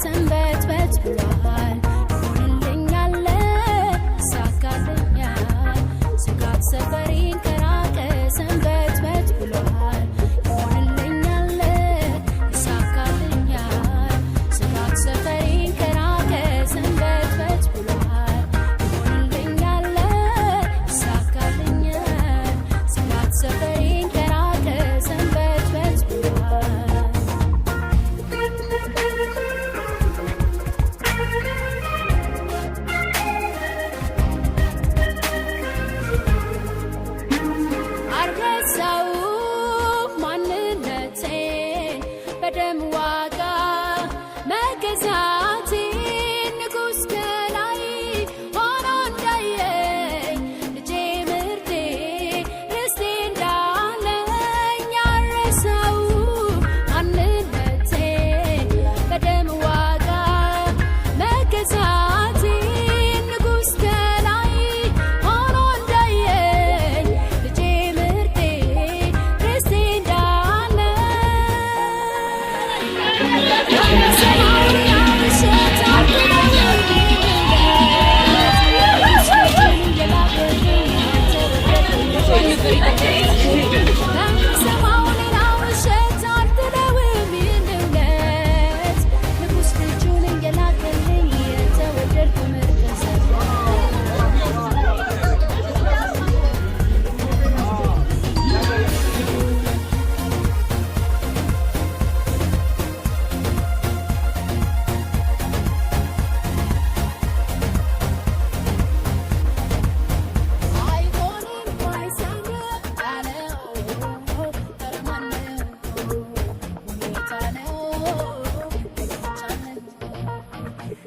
ሰንበትበት ብሏል ይሆንልኛል ይሳካልኛል ስጋት ሰፈሬን ከራቀ ሰንበትበት ብሏል ይሆንልኛል ይሳካልኛል ስጋት ሰፈሬን ከራቀ ሰንበትበት ብሏል ይሆንልኛል ይሳካልኛል ስጋት ሰፈሬን ከራቀ ሰንበትበት ብሏል አርገሳው ማንነቴን በደም ዋጋ መገዛቴን ንጉሥ ከላይ ሆኖ እንዳየኝ ልጄ ምርቴ ርስቴ እንዳለኝ አረሳው ማንነቴን በደም ዋጋ መገዛቴን ንጉሥ ከላይ ሆኖ እንዳየኝ ልጄ ምርቴ ርስቴ እንዳለኝ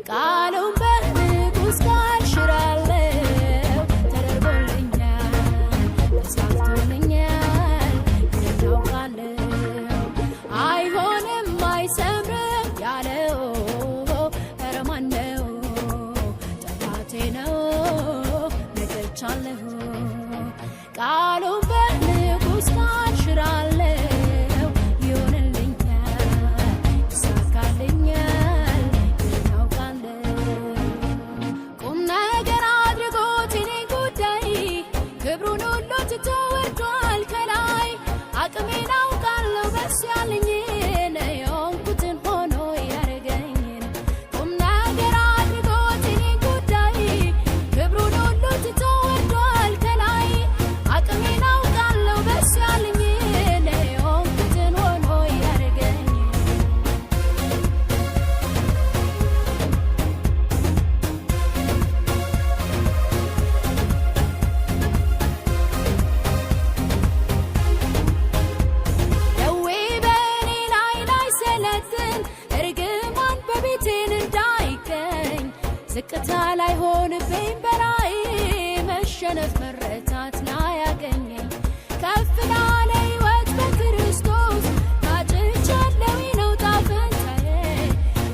ቃሉን በንጉሥ ቃል ሽራለው ተደርጎልኛል ተሳክቶልኛል ይታውቃለው አይሆንም አይሰምርም ያለው ኧረ ማነው ጠላቴ ነው ነግሬቻለሁ ቃሉን በንጉሥ ቃል ሽራለው ይሆንልኛል ይሳካልኛል ቁም ነገር አድርጎት የኔን ጉዳይ ክብሩን ሁሉ ትቶ ወርዷል ከላይ አቅሜን አውቃለሁ በሱ ያለኝን የሆንኩትን ሆኖ ያደረገኝን ቁም ነገር አድርጎት የኔን ጉዳይ ክብሩን ሁሉ ትቶ ወርዷል ከላይ አቅሜን አውቃለሁ በሱ ያለኝን የሆንኩትን ሆኖ ያደረገኝን ደዌ በእኔ ላይ ሰለጥን እርግማን በቤቴን እንዳይገኝ ዝቅታ ላይ ሆንብኝ በራእይ መሸነፍ መረታት ላይ ያገኘኝ ከፍ ላለ ሕይወት በክርስቶስ ታጭቻለሁ ነው ጣፈንታዬ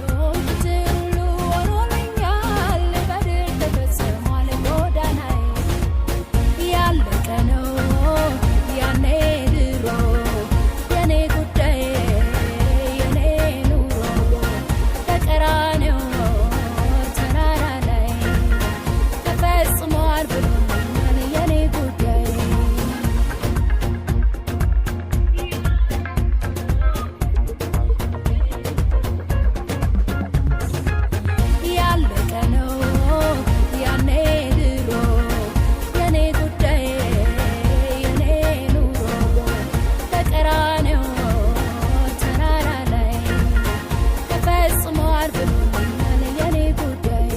የሆንኩትን ሁሉ ሆኖልኛል በድል ተፈጽሟል ጎዳናዬ ያለቀ ነው ያኔ ድሮ የኔ ጉዳይ የኔ ኑሮ በቀራንዮ ተራራ ላይ ተፈጽሟል ብሎኛል የኔ ጉዳይ ያለቀ ነው ያኔ ድሮ የኔ ጉዳይ የኔ ኑሮ በቀራንዮ ተራራ ላይ ተፈጽሟል ብሎኛል የኔ ጉዳይ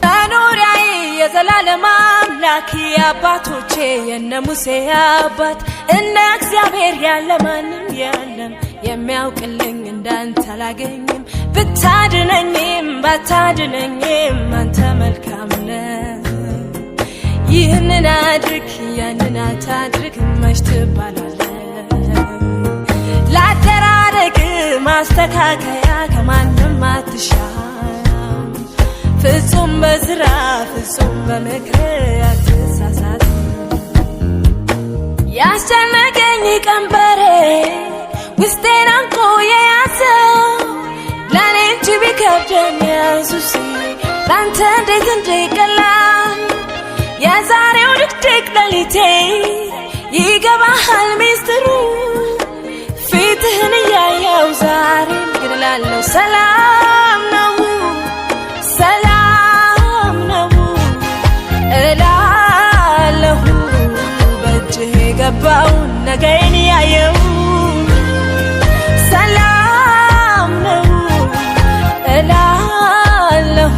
መኖሪያዬ የዘላለም አምላክ የአባቶቼ የነ ሙሴ አባት እነ እግዚአብሔር ያለ ማንም የለም የሚያውቅልኝ እንዳንተ አላገኝም ብታድነኝም ባታድነኝም አንተ መልካም ነህ ይህንን አድርግ ያንን አታድርግ መች ትባላለህ ላደራረግ ማስተካከያ ከማንም አትሻም ፍጹም በስራ ፍጹም በምክር አትሳሳት ያስጨነቀኝ ቀንበሬ ውስጤን አንቆ የያዘው ለኔ እንጂ ቢከብደኝ ኢየሱስ ላንተ እንዴት እንደቀላል የዛሬው ድቅድቅ ሌሊቴ ይገባሃል ሚስጥሩ ፊትህን እያየው ዛሬም ግን እላለሁ ሰላም ነው ሰላም ነው እላለሁ በእጅህ የገባውን ነገን ያየው ሰላም ነው እላለሁ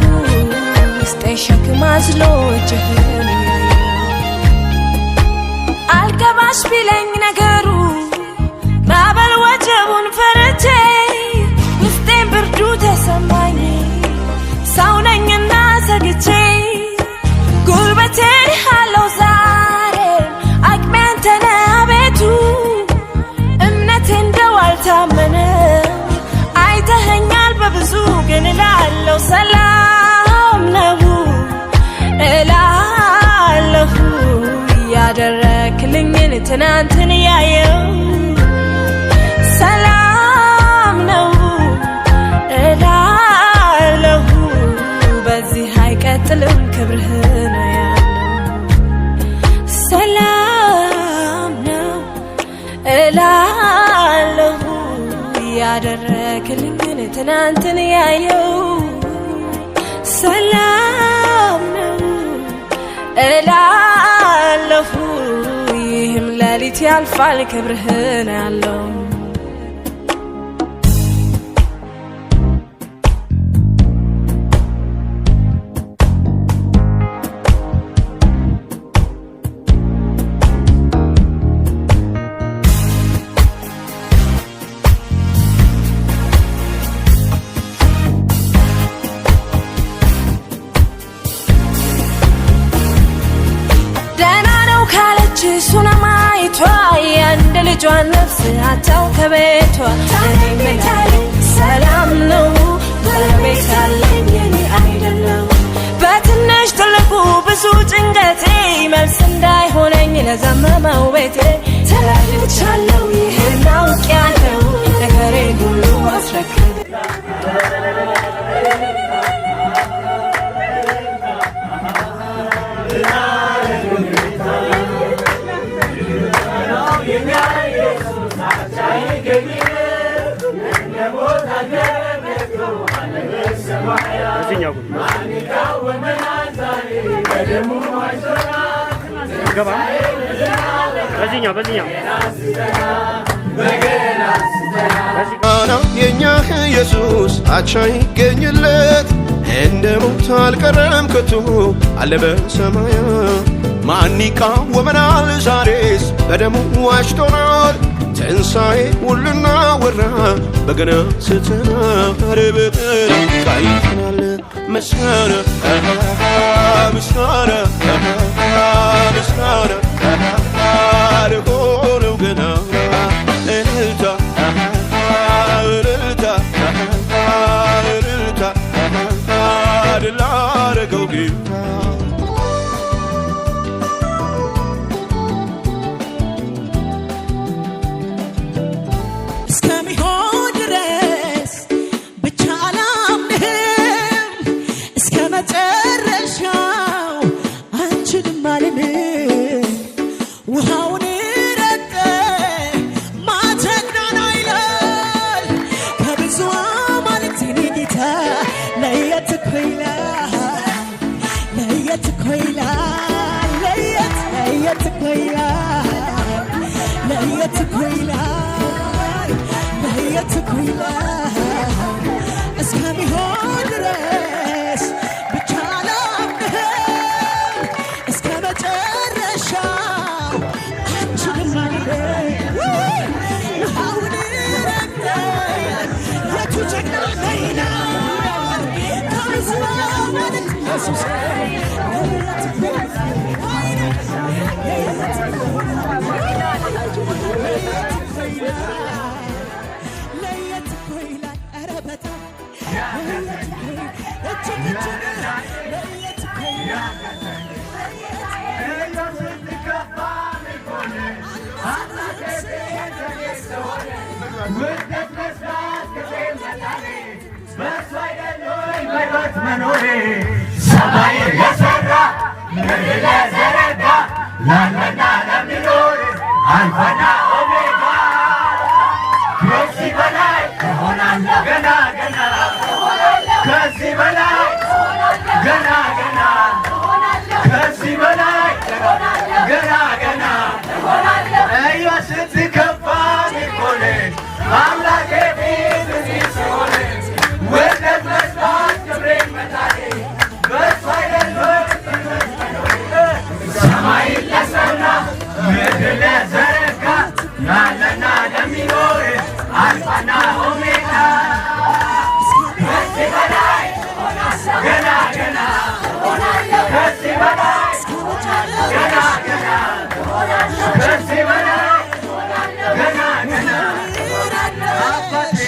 ውስጤ ሸክም አዝሎ እጅህን አልገባሽ ቢለኝ ነገሩ ማዕበል ወጀቡን ፈርቼ ውስጤን ብርዱ ተሰማኝ ሰው ነኝና ሰግቼ ጉልበቴን ያለው ዛሬ አቅሜ አንተ ነህ አቤቱ እምነቴ እንደው አልታመነም አይተኸኛል በብዙ ግን እላለሁ ሰላም ነው እላለሁ ያደረክልኝን ትናንትን ያየው ሰላም ነው እላለሁ በዚህ አይቀጥልም ክብርህን ያለው ሰላም ነው እላለሁ ያደረክልኝን ትናንትን ያየው ሰላም ነው እላለሁ ይህም ሌሊት ያልፋል ክብርህን ያለው ሱነማይቷ የአንድ ልጇን ነፍስ አታው ከቤቷ ሰላም ነው ባለቤት አለኝ የኔ አይደለም በትንሽ ትልቁ ብዙ ጭንቀቴ መልስ እንዳይሆነኝ ለዘመመው ቤቴ ተላልቻለሁ ይህን አውቄያለሁ ነገሬን ሁሉ አስረክብ በዚህኛው የኛ ኢየሱስ አቻ ይገኝለት እንደ ሞት አልቀረም ከቶ አለ በሰማያት ማን ይቃወመናል ዛሬስ በደሙ ዋጅቶናል ትንሣኤ ሁሉና ወራ በገና ስትናር በጥር ቃይተናል ምስጋና ምስጋና ምስጋና ለሆነው ገና እልልታ እልልታ እልልታ ላረገው ጌታ Yeah. ሰማይ የሰራ ምድር ለዘረጋ ላንተና ለሚኖር አልፋና ኦሜጋ ከዚህ በላይ እሆናለሁ ገና ገና ከዚህ በላይ ገና ገና ከዚህ በላይ ገና ገና እያ ስትከፋ ሚኮኔ አምላኬ ፊት ሲሆን ወደት መስራት ክብሬን መታሌ በሱ አይደለም ሰማይ ለሰራ ምድር ለዘረጋ ላለና ለሚኖር አልፋና ኦሜጋ ከዚህ በላይ ገና ገና ከዚህ በላይ ገና ገና ከዚህ በላይ ገና ገና አባቴ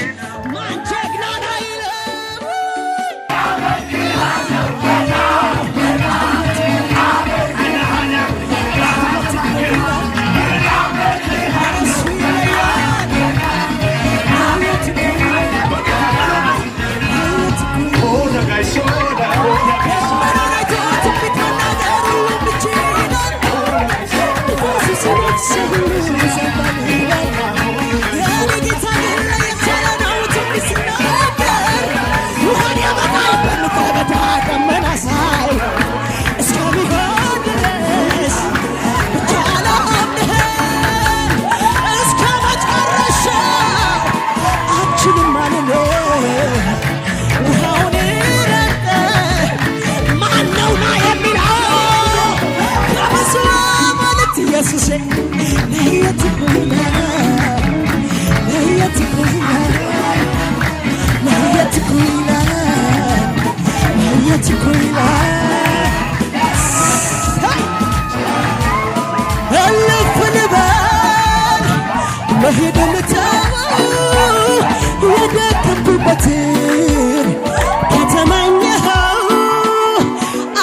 የደከምኩበትን ከተመኘኸው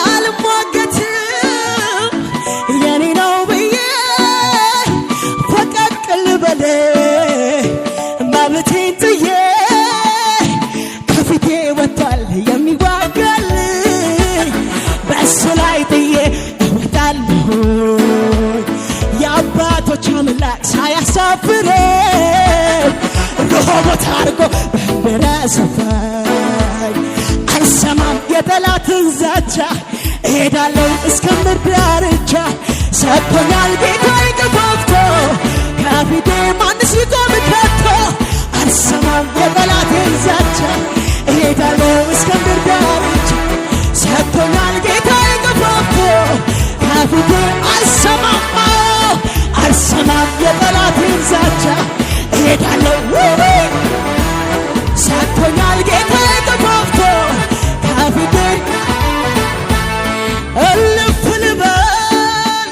አልሟገትም የኔ ነው ብዬ ፈቀቅ ልበል መብቴን ጥዬ ከፊቴ ወጥቷል የሚዋጋልኝ በእሱ ላይ ጥዬ እወጣለሁ የአባቶች አምላክ ሳያሳፍረኝ ሮቦት አድርጎ በንበረ ሰፋኝ አልሰማም የጠላትን ዛቻ እሄዳለሁ እስከ ምድር ዳርቻ ሰጥቶኛል ጌታዬ ገፋፍቶ ከፊቴ ማንስ ሊቆም ከቶ አልሰማም የጠላትን ዛቻ እሄዳለሁ እስከ ምድር ዳርቻ ሰጥቶኛል ጌታዬ ገፋፍቶ ከፊቴ አልሰማም የጠላትን ዛቻ እሄዳለሁ ሰጥቶኛል ጌታዬ ገፋፍቶ ከፊቴ እልፍ ልበል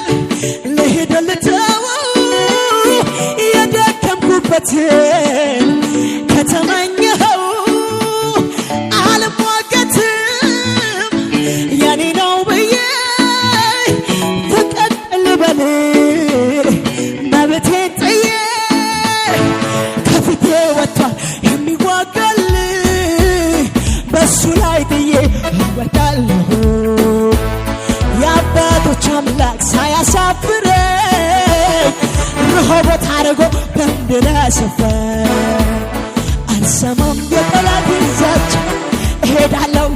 ልሂድ ልተወው የደከምኩበትን ከተመኘኸው አልሟገትም የኔ ነው ብዬ ፈቀቅ ልበል መብቴን ጥዬ ከፊቴ ወጥቷል የሚዋጋልኝ በሱ ላይ ጥዬ እወጣለሁ የአባቶች አምላክ ሳያሳፍረኝ ርሆቦት አድርጎ በምድር አሰፋኝ አልሰማም የጠላትን ዛቻ እሄዳለሁ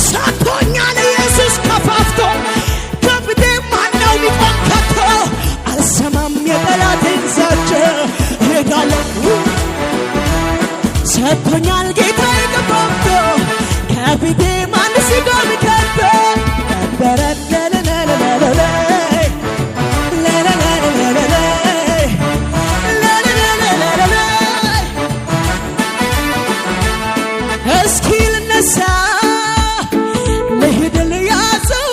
ሰጥቶኛል ኢየሱስ ከፋፍቶ ከፊቴ ማነው ሊቆም ከቶ አልሰማም የጠላትን ዛቻ እሄዳለሁ ሰጥቶኛል ጌታዬ ገፋፍቶ ከፊቴ ማንስ ሊቆም ከቶ እስኪ ልነሳ ልሂድ ልያዘው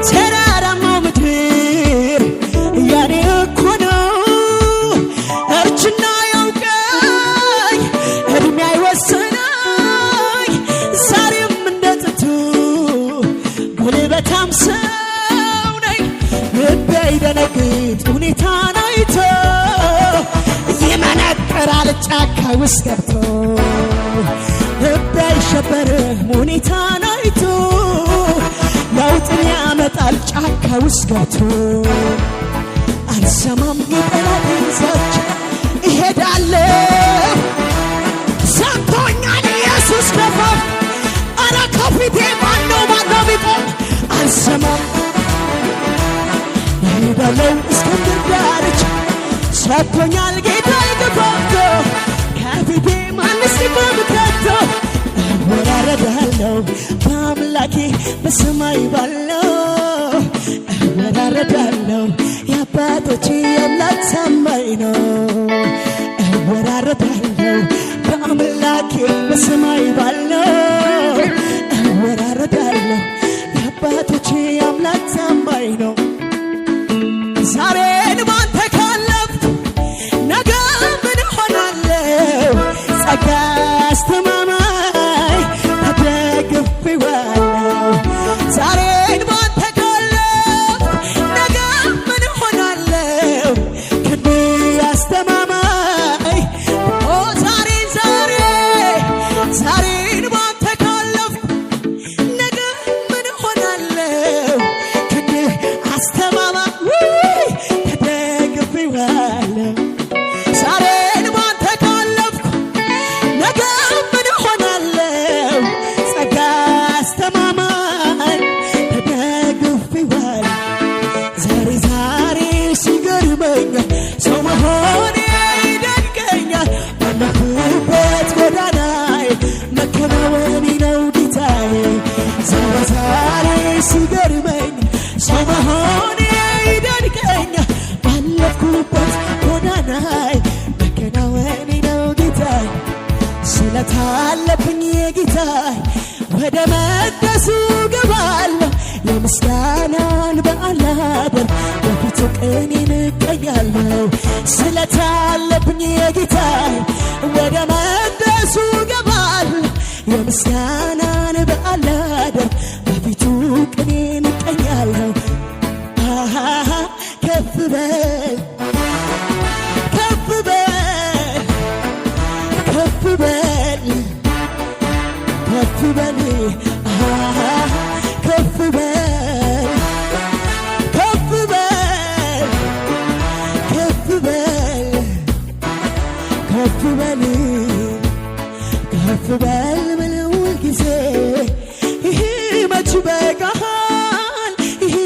ተራራማው ምድር ያኔ እኮ ነው እርጅና ያውቀኝ እድሜ ሳይደነግጥ ሁኔታን አይቶ ይመነጥራል ጫካ ውስጥ ገብቶ ልብ አይሸበርም ሁኔታን አይቶ ለውጥን ያመጣል ጫካ ውስጥ ገብቶ አልሰማም የጠላቴን ዛቻ እሄዳለሁ ሰምቶኛል ኢየሱስ ከፋፍ አረ ከፊቴ ማነው ቢቆም አልሰማም እሄዳለሁ እስከ ምድር ዳርቻ ሰጥቶኛል ጌታዬ ገፋፍቶ ከፊቴ ማንስ ሊቆም ከቶ እወራረዳለሁ በአምላኬ በሰማይ ባለው እወራረዳለሁ የአባቶቼ አምላክ ታማኝ ነው እወራረዳለሁ በአምላኬ በሰማይ ባለው እወራረዳለሁ የአባቶቼ አምላክ ታማኝ ነው ዛሬን ባንተ ካለፍኩ ነገ ምን ሆናለሁ ጸጋ አስተማማኝ ተደግፌዋለሁ ዛሬን ባንተ ካለፍኩ ነገ ምን ሆናለሁ ክንድ አስተማማኝ ዛሬን ባንተ ካለፍኩ ነገ ምን ሆናለሁ ክንድ አስተማማኝ ተደግፌዋለሁ ዛሬን ባንተ ካለፍኩ ነገ ምን ሆናለሁ ጸጋ አስተማማኝ ተደግፌዋለሁ ዛሬ ሲገርመኛል ሰው መሆኔ ይደንቀኛል ባለፍኩበት ጎዳናዬ መከናወኔ ነው ጌታዬ ዛሬ ሲገርመኝ ሰው መሆኔ ይደንቀኛል ባለፍኩበት ጎዳናዬ መከናወኔ ነው ጌታዬ ስለታለብኝ የጌታዬ ወደ መቅደሱ ገባለሁ የምስጋናን በዓል ላደርግ በፊቱ ቅኔን እቀኛለሁ ስለታለብኝ የጌታዬ ወደ መቅደሱ ገባለሁ የምስጋናን በዓል ላደርግ በፊቱ ቅኔን እቀኛለሁ ከፍ በል ከፍ በል ከፍ በል ከፍ በል ከፍ በል ከፍ በል ከፍ በል ከፍ በል ከፍ በል በለው ጊዜ ይሄ መች በቃል ይሄ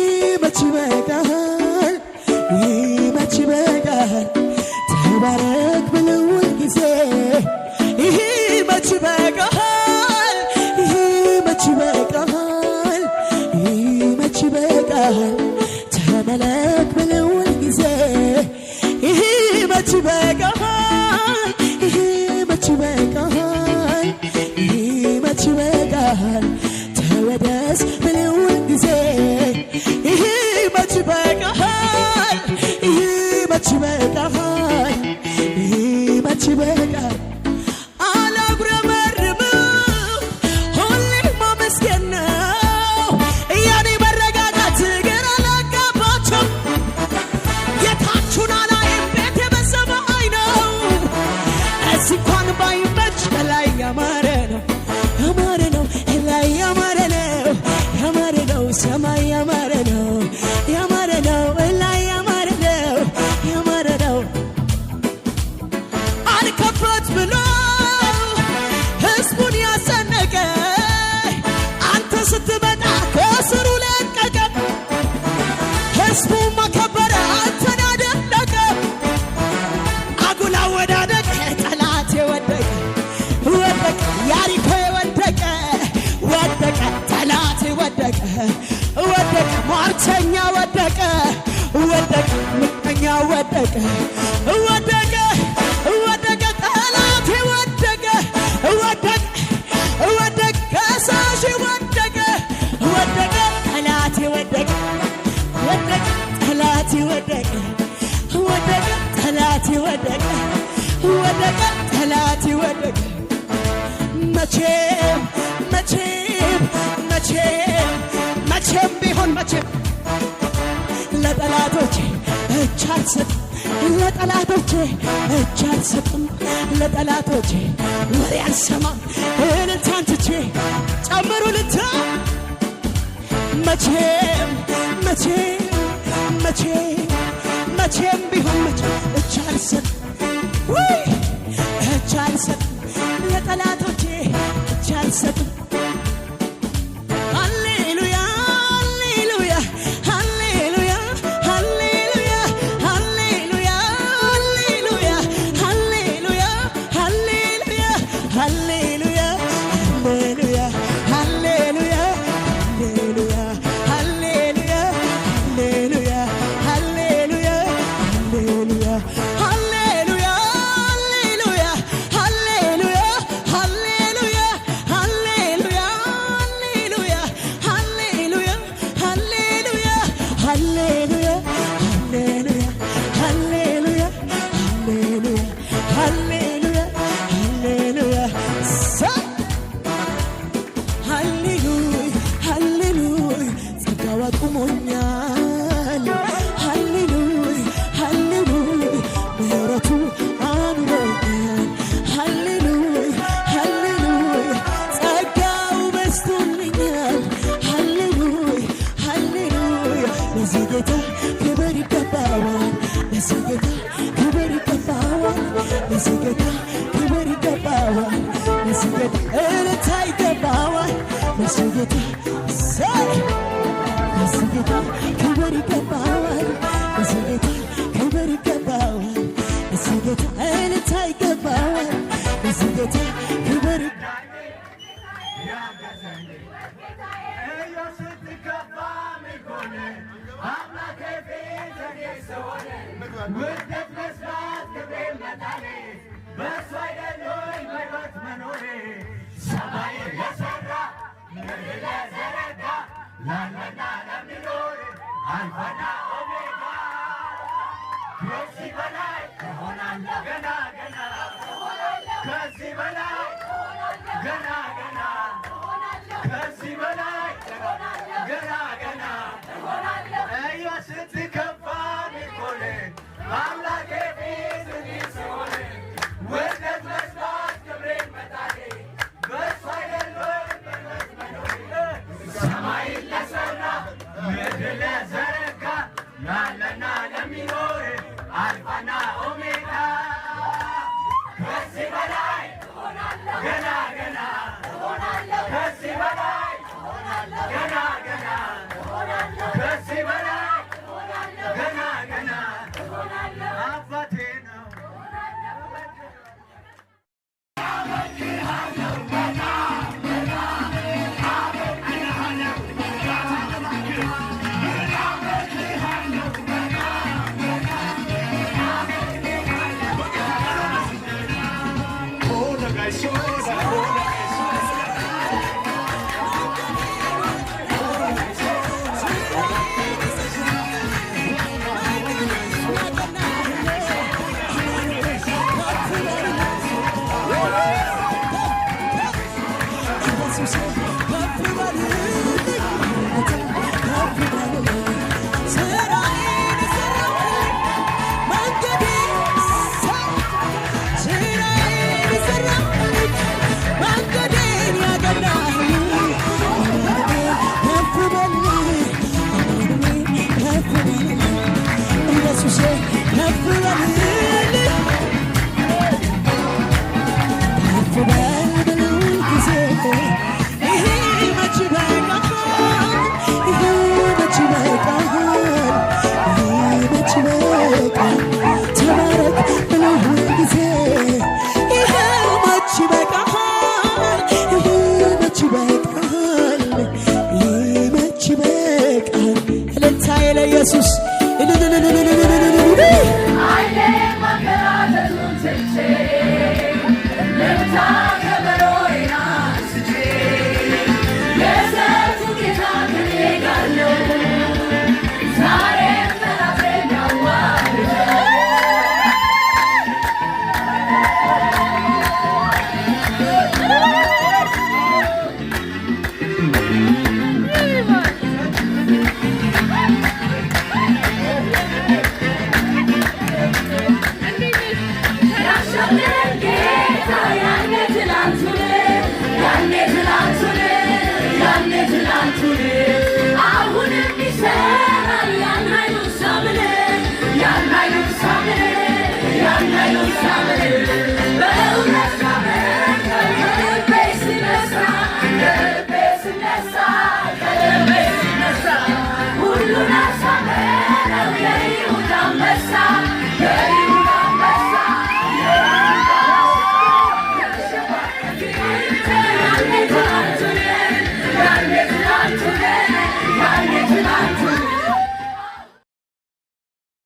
መች በቃል ይሄ መች በቃል ተባረክ በለው ጊዜ ይሄ መች በቃል ይሄ መች በቃል ይሄ መች በቃል ተመለክ በለው ጊዜ ይሄ መች በቃል ይሄ መች በቃል ይሄ መች በቃል ተወደስ በለው ጊዜ ይሄ መች በቃል ይሄ መች በቃል ይሄ መች በቃል አላጉረመርምም ሁሌም ማመስገን ነው ያኔ መረጋጋት ግን አላጋባቸው የታቹን አላይም ቤት የበሰማይ ነው እዚህ እንኳን ባይመች ከላይ ያማረ ነው ላይ ያማረ ነው ሰማይ ያማረ ነው ላይ ያማረ ነው አልከፈት ብሎ ህዝቡን ያሰነቀ አንተ ስትመጣ ከስሩ ለቀቀ ህዝቡ መከበረ አንተን አደነቀ አጉላ ወዳደቀ ጠላት የወደቀ ያሪኮ የወደቀ ጠላት ወደቀ ሟርተኛ ወደቀ ምቀኛ ወደቀ ጠላት ወደቀ ከሳሽ ወደቀ ጠላት ወደቀ ጠላት ወደቀ መቼም ቢሆን መቼም ለጠላቶቼ እጅ አልሰጥም ለጠላቶቼ እጅ አልሰጥም ለጠላቶቼ ወሬ አልሰማም እልልታን ትቼ ጨምሩ ልታ መቼም መቼም መቼም መቼም ቢሆን መቼም እጅ አልሰጥም እጅ አልሰጥም ለጠላቶቼ እጅ አልሰጥም Alfana